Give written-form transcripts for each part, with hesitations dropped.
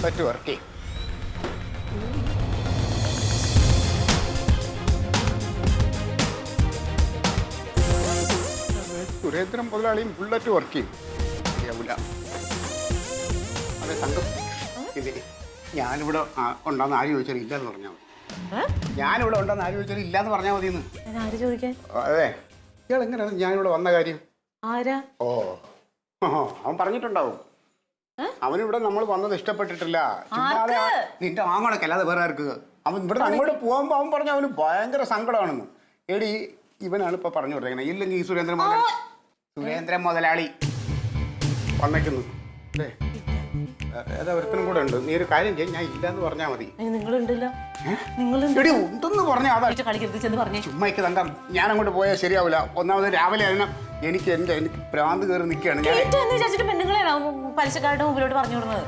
Bullet work ചെയ്യും. Surendran മുതലാളിയും bullet work ചെയ്യും. ശരിയാവില്ല. അതെ സംഘം ഇത് ഞാനിവിടെ ഉണ്ടെന്ന് ആര് ചോദിച്ചാൽ ഇല്ലെന്ന് പറഞ്ഞാൽ മതി. ഞാനിവിടെ ഉണ്ടെന്ന് ആര് ചോദിച്ചാൽ ഇല്ലാന്ന് പറഞ്ഞാൽ മതി. അതെ ഇയാൾ എങ്ങനെയാണ് ഞാനിവിടെ വന്ന കാര്യം? ഓ അവൻ പറഞ്ഞിട്ടുണ്ടാവും. അവനിവിടെ നമ്മൾ വന്നത് ഇഷ്ടപ്പെട്ടിട്ടില്ല. നിന്റെ ആങ്ങളൊക്കെ അല്ലാതെ വേറെ ആർക്ക്? അവൻ ഇവിടെ അങ്ങോട്ട് പോകുമ്പോ അവൻ പറഞ്ഞ അവന് ഭയങ്കര സങ്കടമാണെന്ന്. എടി ഇവനാണ് ഇപ്പൊ പറഞ്ഞു കൊടുത്തേക്കുന്നത്. ഇല്ലെങ്കിൽ ഈ സുരേന്ദ്രൻ മുതലാളി വന്നേക്കുന്നു. അല്ലേ ഏതാ ഒരുത്തനും കൂടെ ഉണ്ട്. നീ ഒരു കാര്യം ചെയ്യും, ഞാൻ ഇല്ലാന്ന് പറഞ്ഞാൽ മതി. ഉണ്ടെന്ന് പറഞ്ഞാൽ അതാ ചുമ്മാക്ക് തങ്കം. ഞാൻ അങ്ങോട്ട് പോയാൽ ശരിയാവില്ല. ഒന്നാമത് രാവിലെ അതിനെ എനിക്ക് ഭ്രാന്ത് കയറി നിൽക്കുകയാണ്.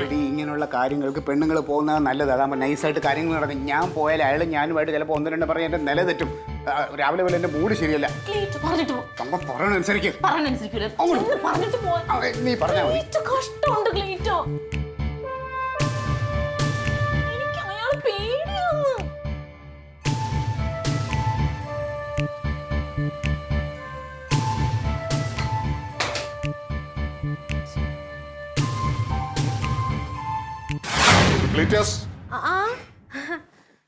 എടി ഇങ്ങനെയുള്ള കാര്യങ്ങൾക്ക് പെണ്ണുങ്ങൾ പോകുന്നത് നല്ലത്. അതാകുമ്പോൾ നൈസായിട്ട് കാര്യങ്ങൾ നടക്കും. ഞാൻ പോയാൽ അയാൾ ഞാനുമായിട്ട് ചിലപ്പോൾ ഒന്ന് രണ്ട് പറഞ്ഞ് എൻ്റെ നില തെറ്റും. രാവിലെ പോലെ എൻ്റെ മൂഡ് ശരിയല്ല. തങ്കം പറയണനുസരിക്കും. നീ പറഞ്ഞാൽ മതി.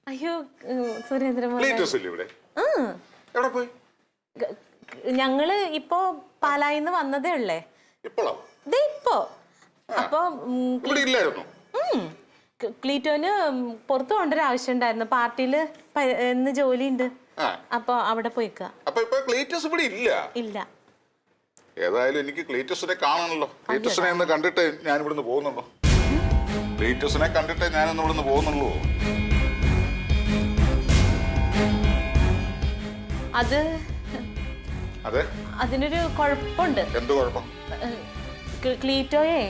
അയ്യോ സുരേന്ദ്രൻ ഞങ്ങള് ഇപ്പോ പാലായിന്ന് വന്നതേ ഉള്ളേ. ഇപ്പോ അപ്പൊ ക്ലീറ്റോന് പുറത്തു കൊണ്ടൊരു ആവശ്യം ഉണ്ടായിരുന്നു. പാർട്ടിയില് ഇന്ന് ജോലി ഉണ്ട്. അപ്പൊ അവിടെ പോയിക്ക. ഇല്ല. ഏതായാലും എനിക്ക് ക്ലീറ്റസിനെ കാണണല്ലോ. ക്ലീറ്റസിനെ ഒന്ന് കണ്ടിട്ട് ഞാൻ ഇവിടുന്ന് പോകുന്നുള്ളൂ. ക്ലീറ്റസിനെ കണ്ടിട്ട് ഞാനൊന്ന് ഇവിടുന്ന് പോകുന്നുള്ളൂ. അതിനൊരു കുഴപ്പമുണ്ട്. എന്ത് കുഴപ്പം? ക്ലീറ്റോയെ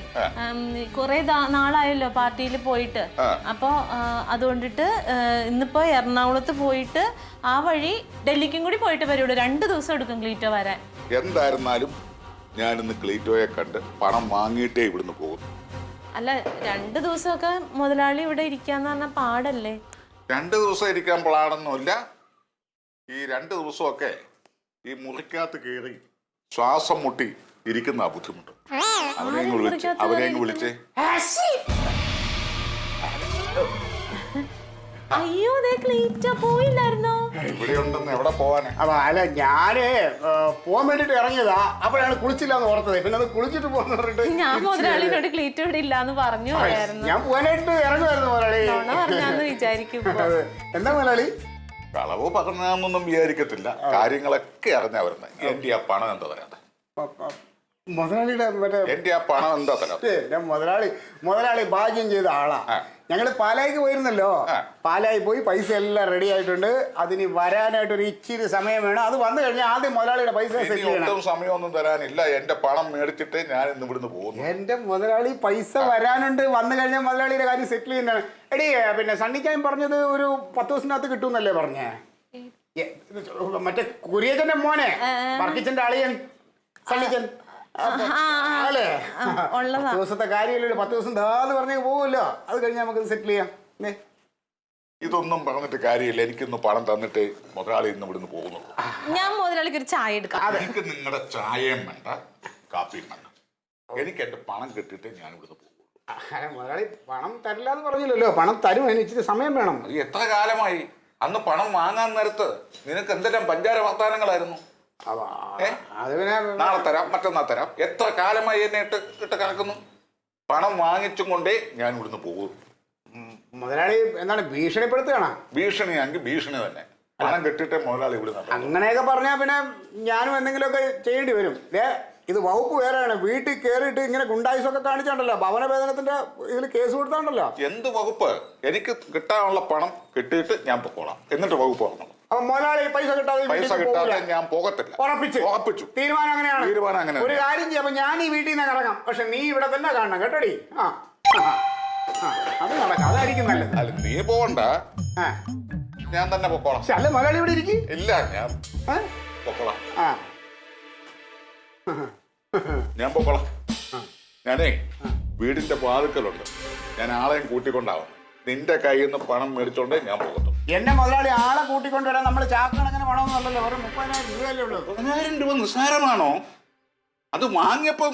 കൊറേ നാളായല്ലോ പാർട്ടിയിൽ പോയിട്ട്. അപ്പൊ അതുകൊണ്ടിട്ട് ഇന്നിപ്പോ എറണാകുളത്ത് പോയിട്ട് ആ വഴി ഡൽഹിക്കും കൂടി പോയിട്ട് വരുള്ളൂ. 2 ദിവസം എടുക്കും ക്ലീറ്റോ വരാൻ. എന്തായിരുന്നാലും ഞാൻ ഇന്ന് ക്ലീറ്റോയെ കണ്ട് പണം വാങ്ങിയിട്ടേ ഇവിടുന്ന് പോകുന്നു. അല്ല 2 ദിവസമൊക്കെ മുതലാളി ഇവിടെ ഇരിക്കാന്ന് പറഞ്ഞാൽ പാടല്ലേ? 2 ദിവസം ഇരിക്കാൻ പാടൊന്നുമില്ല. ഈ 2 ദിവസമൊക്കെ ഈ മുറിക്കകത്ത് കയറി ശ്വാസം മുട്ടി ഇരിക്കുന്ന ബുദ്ധിമുട്ട്. അവനെ വിളിച്ചേ. അയ്യോ പോയില്ലായിരുന്നോ? ഇവിടെ ഉണ്ടെന്ന് എവിടെ പോവാന്? അല്ല ഞാന് പോവാൻ വേണ്ടിട്ട് ഇറങ്ങിയതാ. അപ്പോഴാണ് കുളിച്ചില്ലാന്ന് ഓർത്തത്. പിന്നെ അത് കുളിച്ചിട്ട് പോകുന്ന പറഞ്ഞിട്ട് ഞാൻ മുതലാളിനോട് ക്ലീറ്റോ ഇവിടെ ഇല്ലാന്ന് പറഞ്ഞു. ഞാൻ പോകാനായിട്ട് ഇറങ്ങുമായിരുന്നു മുതലാളി. പറഞ്ഞാന്ന് വിചാരിക്കും. എന്താ മുതലാളി? കളവ് പറഞ്ഞൊന്നും വിചാരിക്കത്തില്ല. കാര്യങ്ങളൊക്കെ അറിഞ്ഞാ വരുന്നത്. എന്റെ ആ പണം എന്താ തരാതെ? മുതലാളിയുടെ എന്റെ ആ പണം എന്താ തരാതെ? മുതലാളി ഭാഗ്യം ചെയ്ത ആളാ. ഞങ്ങള് പാലായിക്ക് പോയിരുന്നല്ലോ. പാലായി പോയി പൈസ എല്ലാം റെഡി ആയിട്ടുണ്ട്. അതിന് വരാനായിട്ട് ഒരു ഇച്ചിരി സമയം വേണം. അത് വന്നു കഴിഞ്ഞാൽ ആദ്യം മുതലാളിയുടെ പൈസ സെറ്റിൽ ചെയ്യണം. സമയമൊന്നും തരാനില്ല. എന്റെ പണം മേടിച്ചിട്ട് ഞാൻ ഇന്ന് ഇവിടുന്ന് പോകുന്നു. എന്റെ മുതലാളി പൈസ വരാനുണ്ട്. വന്നു കഴിഞ്ഞാൽ മുതലാളിയുടെ കാര്യം സെറ്റിൽ ചെയ്യുന്നതാണ്. എടി പിന്നെ സണ്ണിക്കാൻ പറഞ്ഞത് ഒരു 10 ദിവസത്തിനകത്ത് കിട്ടുമെന്നല്ലേ പറഞ്ഞേ? മറ്റേ കുര്യച്ചന്റെ മോനെ വർക്കിച്ചന്റെ അളിയൻ സണ്ണിക്കൻ അല്ലേ? 10 ദിവസത്തെ കാര്യമല്ലേ? 10 ദിവസം ധാന്ന് പറഞ്ഞേ പോവുമല്ലോ. അത് കഴിഞ്ഞാൽ നമുക്ക് സെറ്റിൽ ചെയ്യാം. ഇതൊന്നും പറഞ്ഞിട്ട് കാര്യമില്ല. എനിക്കൊന്ന് പണം തന്നിട്ട് മുതലാളി ഇന്ന് ഇവിടുന്ന് പോകുന്നുള്ളൂ. ഞാൻ മുതലാളിക്ക് ഒരു ചായ എടുക്കാം. എനിക്ക് നിങ്ങളുടെ ചായയും വേണ്ട, കാപ്പിയും വേണ്ട. എനിക്ക് എന്റെ പണം കിട്ടിയിട്ട് ഞാൻ ഇവിടുന്ന് പോകുള്ളൂ. മുതലാളി പണം തരില്ലാന്ന് പറഞ്ഞില്ലല്ലോ. പണം തരും. അതിന് ഇച്ചിരി സമയം വേണം. എത്ര കാലമായി? അന്ന് പണം വാങ്ങാൻ നേരത്ത് നിനക്ക് എന്തെല്ലാം പഞ്ചാര വർത്താനങ്ങളായിരുന്നു. നാളെ തരാം, മറ്റന്നാൾ തരാം. എത്ര കാലമായി എന്നെ ഇട്ട് കണക്കുന്നു. പണം വാങ്ങിച്ചും കൊണ്ടേ ഞാൻ ഇവിടുന്ന് പോകും. മുതലാളി എന്താണ് ഭീഷണിപ്പെടുത്തുകയാണ്? ഭീഷണിയാണെങ്കിൽ ഭീഷണി തന്നെ. പണം കെട്ടിട്ടേ മുതലാളി ഇവിടുന്ന്. അങ്ങനെയൊക്കെ പറഞ്ഞാൽ പിന്നെ ഞാനും എന്തെങ്കിലുമൊക്കെ ചെയ്യേണ്ടി വരും. ഇത് വകുപ്പ് വേറെയാണ്. വീട്ടിൽ കയറിയിട്ട് ഇങ്ങനെ ഗുണ്ടായുസൊക്കെ കാണിച്ചാണ്ടല്ലോ, ഭവനവേദനത്തിന്റെ ഇതിൽ കേസ് കൊടുത്താണ്ടല്ലോ. എന്ത് വകുപ്പ്? എനിക്ക് കിട്ടാനുള്ള പണം കിട്ടിയിട്ട് ഞാൻ പൊക്കോളാം. എന്നിട്ട് വകുപ്പ് പറഞ്ഞു. അപ്പൊ മുതലാളി പൈസ കിട്ടാതെ ഞാൻ പോകത്തില്ല. ഉറപ്പിച്ചു. തീരുമാനം അങ്ങനെയാണ്. ഒരു കാര്യം ചെയ്യാം. അപ്പൊ ഞാൻ ഈ വീട്ടിൽ നിന്ന് ഇറങ്ങാം. പക്ഷെ നീ ഇവിടെ തന്നെ കാണണം കേട്ടോടി. അത് നടക്കാം. അതായിരിക്കും നല്ലത്. അല്ല നീ പോകണ്ട, ഞാൻ തന്നെ പൊക്കോളാം. അല്ല മുതലാളി ഇവിടെ ഇരിക്കും. ഇല്ല ഞാൻ പൊക്കോളാം. ഞാൻ പൊക്കോളാം. ഞാനേ വീടിന്റെ വാതിക്കലുണ്ട്. ഞാൻ ആളെയും കൂട്ടിക്കൊണ്ടാവും. നിന്റെ കയ്യിൽ നിന്ന് പണം മേടിച്ചോണ്ടേ ഞാൻ പോകത്തുള്ളൂ. എന്നെ മുതലാളി ആളെ കൂട്ടിക്കൊണ്ടുവരാൻ നമ്മൾ ചാക്കണക്കിന് പണമൊന്നുമല്ലല്ലോ, വെറും 30,000 രൂപയല്ലേ ഉള്ളൂ. 10,000 രൂപ നിസ്സാരമാണോ? അത് വാങ്ങിയപ്പം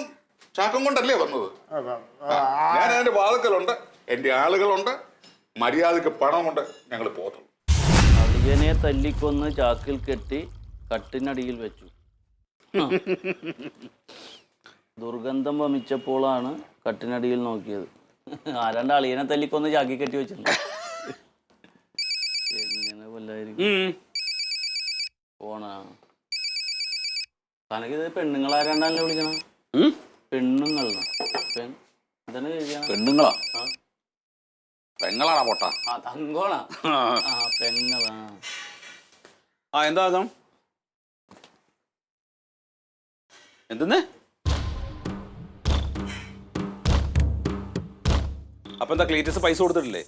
ചാക്കം കൊണ്ടല്ലേ വന്നത്. ഞാൻ അതിന്റെ വാതിക്കലുണ്ട്, എന്റെ ആളുകളുണ്ട്, മര്യാദക്ക് പണമുണ്ട്, ഞങ്ങൾ പോകത്തുള്ളൂ. അളിയനെ തല്ലിക്കൊന്ന് ചാക്കിൽ കെട്ടി കട്ടിനടിയിൽ വെച്ചു. ദുർഗന്ധം വമിച്ചപ്പോഴാണ് കട്ടിനടിയിൽ നോക്കിയത്. ആരാണ്ട് അളിയനെ തല്ലിക്കൊന്ന് ചാക്കി കെട്ടി വെച്ചിട്ടുണ്ട്. എങ്ങനെ കൊല്ലായിരിക്കും പോണാ? തനക്കിത് പെണ്ണുങ്ങളാരാണ്ടല്ലേ വിളിക്കണം? പെണ്ണുങ്ങളാ? എന്താണ് കഴിക്കണം? പെണ്ണുങ്ങളാ? ആ പെങ്ങളാണോ പൊട്ട? ആ തങ്കോളാ. ആ പെങ്ങളാ. ആ എന്താകാം? എന്തെന്ന്? അപ്പൊ എന്താ ക്ലീറ്റസ് പൈസ കൊടുത്തിട്ടില്ലേ?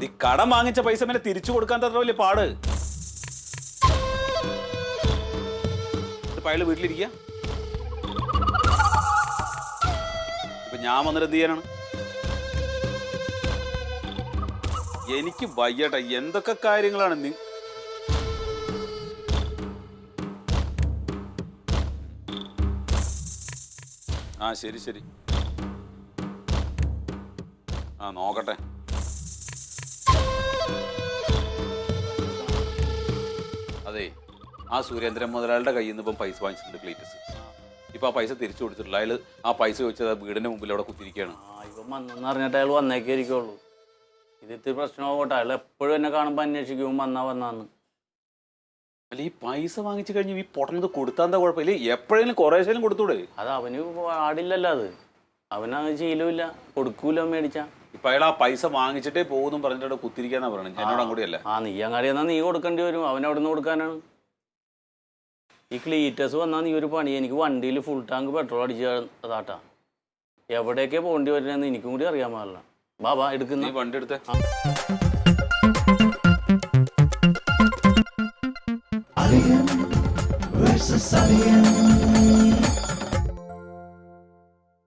ഈ കടം വാങ്ങിച്ച പൈസ പിന്നെ തിരിച്ചു കൊടുക്കാൻ തത്ര വലിയ പാട്. ഇപ്പൊ അയാള് വീട്ടിലിരിക്കുക. ഇപ്പൊ ഞാൻ വന്നിട്ട് എന്ത് ചെയ്യാനാണ്? എനിക്ക് വയ്യട്ടെ. എന്തൊക്കെ കാര്യങ്ങളാണ് നീ? ആ ശരി ശരി, ആ നോക്കട്ടെ. അതെ, ആ സുരേന്ദ്രൻ മുതലാളിയുടെ കയ്യിൽ നിന്ന് ഇപ്പം പൈസ വാങ്ങിച്ചിട്ടുണ്ട് ക്ലീറ്റസ്. ഇപ്പൊ ആ പൈസ തിരിച്ചു കൊടുത്തിട്ടില്ല. അയാൾ ആ പൈസ ചോദിച്ചത് വീടിന്റെ മുമ്പിൽ അവിടെ കുത്തിരിക്കുകയാണ്. ഇവൻ വന്നെന്ന് അറിഞ്ഞിട്ട് അയാൾ വന്നേക്കായിരിക്കുള്ളൂ. ഇത് ഇത്തിരി പ്രശ്നമാവട്ടെ. അയാൾ എപ്പോഴും എന്നെ കാണുമ്പോൾ അന്വേഷിക്കും വന്നാന്ന്. അല്ല, ഈ പൈസ വാങ്ങിച്ചു കഴിഞ്ഞ് ഈ പൊട്ടണത് കൊടുത്താൽ എന്താ കുഴപ്പമില്ല? എപ്പോഴേലും കുറേശ്ശേലും കൊടുത്തൂടെ? അത് അവന് പാടില്ലല്ലോ. അത് അവനത് ശീലമില്ല, കൊടുക്കൂല മേടിച്ച. ഇപ്പൊ അയാൾ ആ പൈസ വാങ്ങിച്ചിട്ടേ പോകുന്നു പറഞ്ഞിട്ട് കുത്തിരിക്കാന്നാ പറയണത്. എന്നോട് അങ്ങോട്ടിയല്ല. ആ നീ അങ്ങാടി എന്നാ നീ കൊടുക്കേണ്ടി വരും. അവൻ അവിടെ നിന്ന് കൊടുക്കാനാണ്. ഈ ക്ലീറ്റസ് വന്നാൽ നീ ഒരു പണി. എനിക്ക് വണ്ടിയിൽ ഫുൾ ടാങ്ക് പെട്രോൾ അടിച്ച് അതാട്ടാ. എവിടെയൊക്കെ പോകേണ്ടി വരുന്നതെന്ന് എനിക്കും കൂടി അറിയാൻ പാടില്ല. ബാബാ എടുക്കുന്ന വണ്ടി എടുത്തേ. Alien versus Alien.